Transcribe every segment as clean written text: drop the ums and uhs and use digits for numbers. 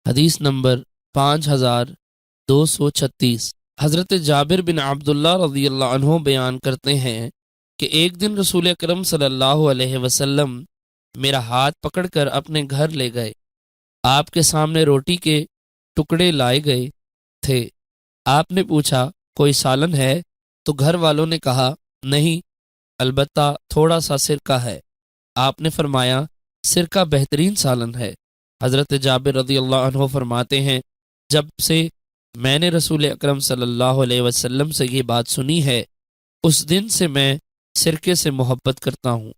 حدیث نمبر 5236۔ حضرت جابر بن عبداللہ رضی اللہ عنہ بیان کرتے ہیں کہ ایک دن رسول اکرم صلی اللہ علیہ وسلم میرا ہاتھ پکڑ کر اپنے گھر لے گئے۔ آپ کے سامنے روٹی کے ٹکڑے لائے گئے تھے۔ آپ نے پوچھا کوئی سالن ہے؟ تو گھر والوں نے کہا نہیں، البتہ تھوڑا سا سرکہ ہے۔ آپ نے فرمایا سرکہ بہترین سالن ہے۔ حضرت جابر رضی اللہ عنہ فرماتے ہیں جب سے میں نے رسول اکرم صلی اللہ علیہ وسلم سے یہ بات سنی ہے اس دن سے میں سرکے سے محبت کرتا ہوں۔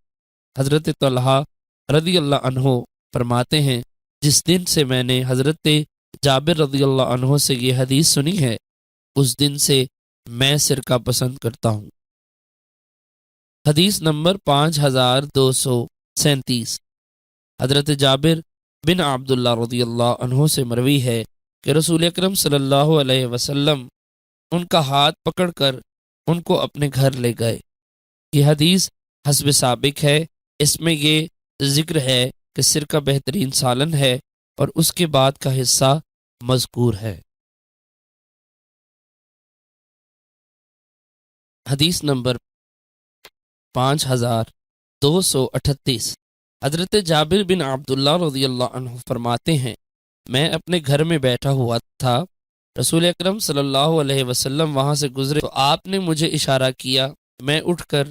حضرت طلحہ رضی اللہ عنہ فرماتے ہیں جس دن سے میں نے حضرت جابر رضی اللہ عنہ سے یہ حدیث سنی ہے اس دن سے میں سرکہ پسند کرتا ہوں۔ حدیث نمبر 5237۔ حضرت جابر بن عبداللہ رضی اللہ عنہ سے مروی ہے کہ رسول اکرم صلی اللہ علیہ وسلم ان کا ہاتھ پکڑ کر ان کو اپنے گھر لے گئے۔ یہ حدیث حسب سابق ہے، اس میں یہ ذکر ہے کہ سرکہ بہترین سالن ہے اور اس کے بعد کا حصہ مذکور ہے۔ حدیث نمبر 5238۔ حضرت جابر بن عبداللہ رضی اللہ عنہ فرماتے ہیں میں اپنے گھر میں بیٹھا ہوا تھا، رسول اکرم صلی اللہ علیہ وسلم وہاں سے گزرے تو آپ نے مجھے اشارہ کیا، میں اٹھ کر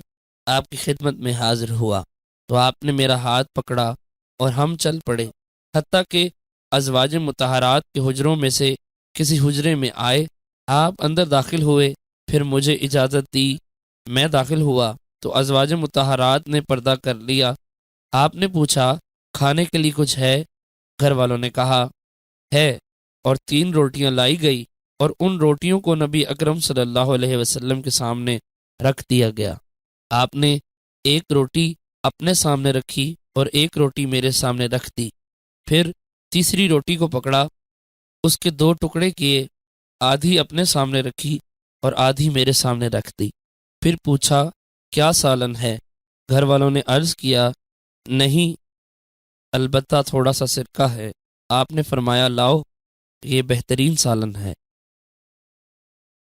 آپ کی خدمت میں حاضر ہوا تو آپ نے میرا ہاتھ پکڑا اور ہم چل پڑے، حتیٰ کہ ازواج مطہرات کے حجروں میں سے کسی حجرے میں آئے۔ آپ اندر داخل ہوئے، پھر مجھے اجازت دی، میں داخل ہوا تو ازواج مطہرات نے پردہ کر لیا۔ آپ نے پوچھا کھانے کے لیے کچھ ہے؟ گھر والوں نے کہا ہے، اور 3 روٹیاں لائی گئی اور ان روٹیوں کو نبی اکرم صلی اللہ علیہ وسلم کے سامنے رکھ دیا گیا۔ آپ نے ایک روٹی اپنے سامنے رکھی اور ایک روٹی میرے سامنے رکھ دی، پھر تیسری روٹی کو پکڑا، اس کے 2 ٹکڑے کیے، آدھی اپنے سامنے رکھی اور آدھی میرے سامنے رکھ دی، پھر پوچھا کیا سالن ہے؟ گھر والوں نے عرض کیا نہیں، البتہ تھوڑا سا سرکہ ہے۔ آپ نے فرمایا لاؤ، یہ بہترین سالن ہے۔